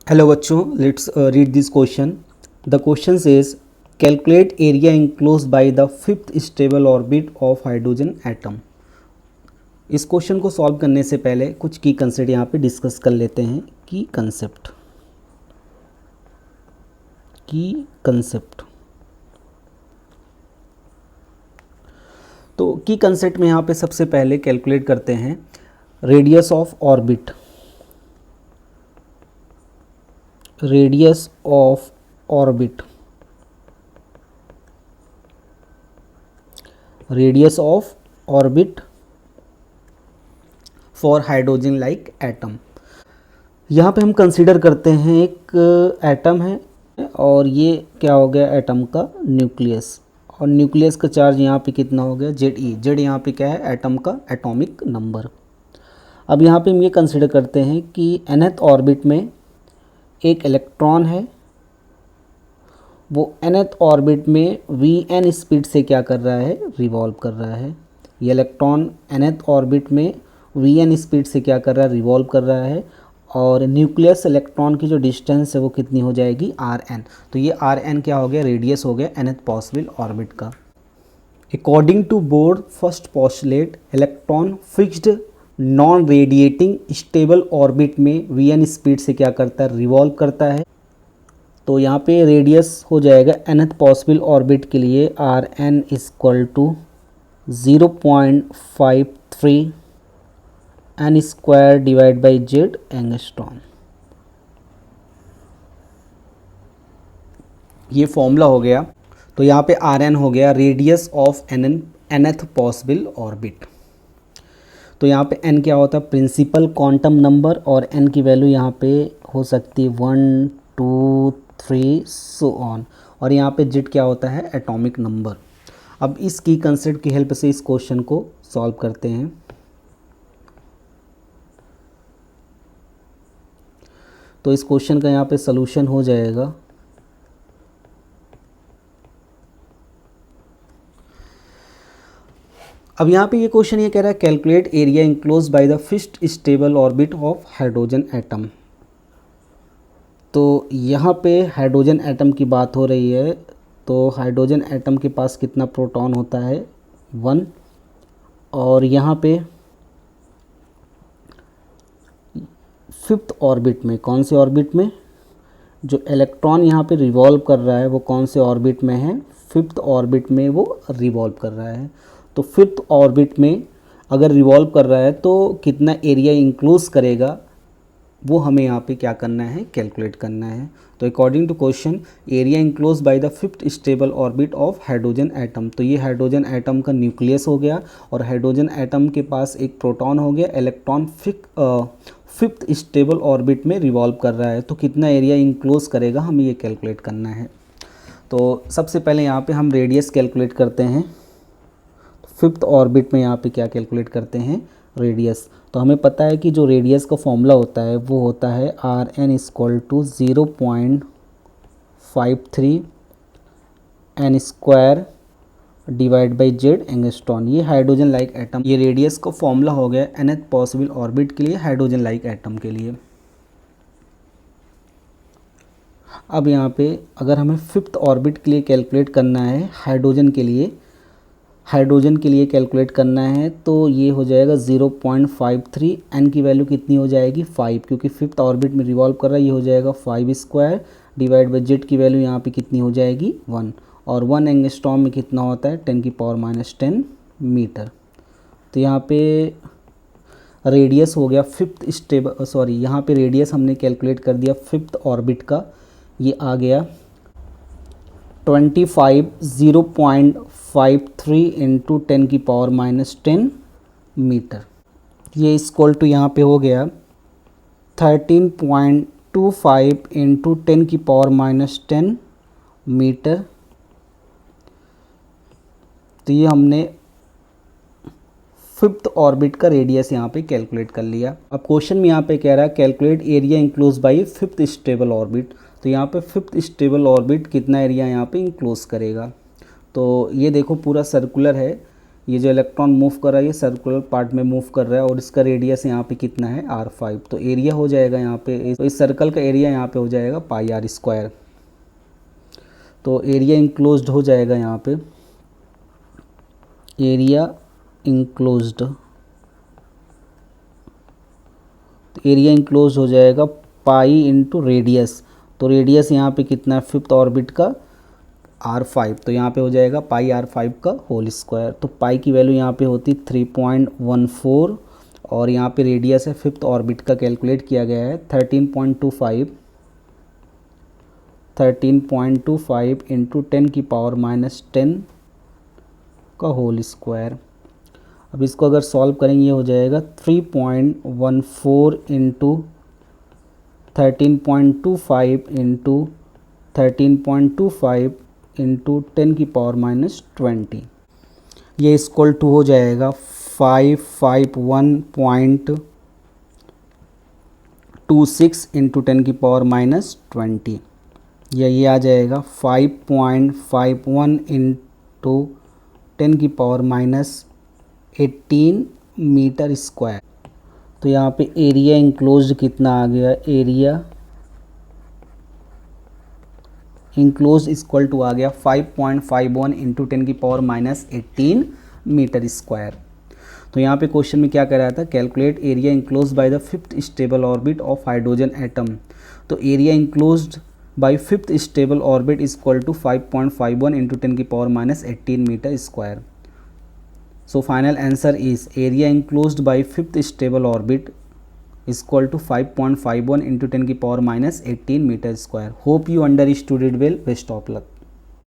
Hello बच्चों, let's read this question. The question says calculate area enclosed bye the fifth stable orbit of hydrogen atom. इस question को solve करने से पहले कुछ की कंसेप्ट यहाँ पे डिस्कस कर लेते हैं. की कंसेप्ट तो की कंसेप्ट में यहाँ पे सबसे पहले कैलकुलेट करते हैं radius of orbit. Radius of orbit for hydrogen like atom. यहाँ पे हम कंसीडर करते हैं एक एटम है और ये क्या हो गया एटम का न्यूक्लियस, और न्यूक्लियस का चार्ज यहाँ पे कितना हो गया जेड यहाँ पे क्या है एटम का एटॉमिक नंबर. अब यहाँ पे हम ये कंसीडर करते हैं कि nth ऑर्बिट में एक इलेक्ट्रॉन है, वो nth ऑर्बिट में vn स्पीड से क्या कर रहा है रिवॉल्व कर रहा है. ये इलेक्ट्रॉन nth ऑर्बिट में vn स्पीड से क्या कर रहा है रिवॉल्व कर रहा है, और न्यूक्लियस इलेक्ट्रॉन की जो डिस्टेंस है वो कितनी हो जाएगी rn. तो ये rn क्या हो गया रेडियस हो गया nth पॉसिबल ऑर्बिट का. According to Bohr first postulate electron fixed non radiating stable orbit में vn स्पीड से क्या करता है रिवॉल्व करता है. तो यहाँ पे रेडियस हो जाएगा nth पॉसिबल ऑर्बिट के लिए rn equal to 0.53 n square divide by Z angstrom. ये फॉर्मूला हो गया. तो यहाँ पे rn हो गया radius of nth possible orbit. तो यहाँ पे n क्या होता है प्रिंसिपल क्वांटम नंबर, और n की वैल्यू यहाँ पे हो सकती है 1 2 3 सो ऑन, और यहाँ पे जेड क्या होता है एटॉमिक नंबर. अब इस की कंसेप्ट की हेल्प से इस क्वेश्चन को सॉल्व करते हैं. तो इस क्वेश्चन का यहाँ पे सलूशन हो जाएगा अब यहाँ पे ये क्वेश्चन ये कह रहा है calculate area enclosed bye the fifth stable orbit of hydrogen atom. तो यहाँ पे हाइड्रोजन एटम की बात हो रही है. तो हाइड्रोजन एटम के पास कितना प्रोटॉन होता है 1, और यहाँ पे फिफ्थ ऑर्बिट में कौन से ऑर्बिट में जो इलेक्ट्रॉन यहाँ पे रिवॉल्व कर रहा है वो कौन से ऑर्बिट में है फिफ्थ ऑर्बिट में वो रिवॉल्व कर रहा है. तो फिफ्थ ऑर्बिट में अगर रिवॉल्व कर रहा है तो कितना एरिया इंक्लूज करेगा वो हमें यहाँ पे क्या करना है कैलकुलेट करना है. तो according to question area enclose by the fifth stable orbit of hydrogen atom. तो ये हाइड्रोजन एटम का न्यूक्लियस हो गया, और हाइड्रोजन एटम के पास एक प्रोटॉन हो गया, इलेक्ट्रॉन फिफ्थ स्टेबल ऑर्बिट में रिवॉल्व कर रहा है. तो कितना एरिया इंक्लोज करेगा हमें ये कैलकुलेट करना है. तो सबसे पहले यहाँ पे हम रेडियस कैलकुलेट करते हैं. फिफ्थ ऑर्बिट में यहाँ पे क्या कैलकुलेट करते हैं रेडियस. तो हमें पता है कि जो रेडियस का फॉर्मूला होता है वो होता है rn equal to 0.53 n square divide by Z angstrom. ये हाइड्रोजन लाइक एटम, ये रेडियस का फॉर्मूला हो गया nth पॉसिबल ऑर्बिट के लिए हाइड्रोजन लाइक एटम के लिए. अब यहाँ पे अगर हमें फिफ्थ ऑर्बिट के लिए कैलकुलेट करना है हाइड्रोजन के लिए कैलकुलेट करना है तो ये हो जाएगा 0.53. n की वैल्यू कितनी हो जाएगी 5, क्योंकि फिफ्थ ऑर्बिट में रिवॉल्व कर रहा है. ये हो जाएगा 5 स्क्वायर डिवाइड बाई जेड की वैल्यू यहाँ पे कितनी हो जाएगी 1, और 1 एंगस्ट्रॉम में कितना होता है 10⁻⁻10 मीटर. तो यहाँ पे रेडियस हो गया फिफ्थ स्टेबल यहाँ पे रेडियस हमने कैलकुलेट कर दिया फिफ्थ ऑर्बिट का. ये आ गया 0.53 इंटू 10⁻⁻10 मीटर. ये इक्वल टू यहाँ पे हो गया 13.25 इंटू 10⁻⁻10 मीटर. तो ये हमने फिफ्थ ऑर्बिट का रेडियस यहाँ पे कैलकुलेट कर लिया. अब क्वेश्चन में यहाँ पे कह रहा है calculate area enclose by fifth stable orbit. तो यहाँ पे फिफ्थ स्टेबल ऑर्बिट कितना एरिया यहाँ पे इंक्लोज करेगा. तो ये देखो पूरा सर्कुलर है, ये जो इलेक्ट्रॉन मूव कर रहा है ये सर्कुलर पार्ट में मूव कर रहा है और इसका रेडियस यहाँ पे कितना है r5। तो एरिया हो जाएगा यहाँ पे, तो इस सर्कल का एरिया यहाँ पे हो जाएगा पाई आर स्क्वायर। तो एरिया इंक्लोज्ड हो जाएगा यहाँ पे, एरिया इंक्लोज्ड, तो एरिया इंक्लोज हो जाएगा पाई इंटू रेडियस। तो रेडियस यहाँ पे कितना है 5th ऑर्बिट का r5, तो यहाँ पे हो जाएगा पाई r5 का होल स्क्वायर। तो पाई की वैल्यू यहाँ पे होती 3.14 और यहाँ पे रेडियस है 5th ऑर्बिट का कैलकुलेट किया गया है 13.25 इंटू 10⁻⁻10 का होल स्क्वायर। अब इसको अगर सॉल्व करेंगे ये हो जाएगा 3.14 इंटू 13.25 इंटू 13.25 इंटू 10⁻⁻20, ये इक्वल टू हो जाएगा 551.26 इंटू 10⁻⁻20, या ये आ जाएगा 5.51 इंटू 10⁻⁻18 मीटर स्क्वायर। तो यहाँ पे एरिया इंक्लोज्ड कितना आ गया, एरिया इंक्लोज इक्वल टू आ गया 5.51 इंटू 10⁻⁻18 मीटर स्क्वायर। तो यहाँ पे क्वेश्चन में क्या कर रहा था, calculate area enclose by the 5th stable orbit of hydrogen atom. तो area enclosed by 5th stable orbit is equal to 5.51 into 10⁻⁻18 metre square. So final answer is area enclosed by 5th stable orbit is equal to 5.51 into 10⁻⁻18 meter square. Hope you understood it well. Best of luck.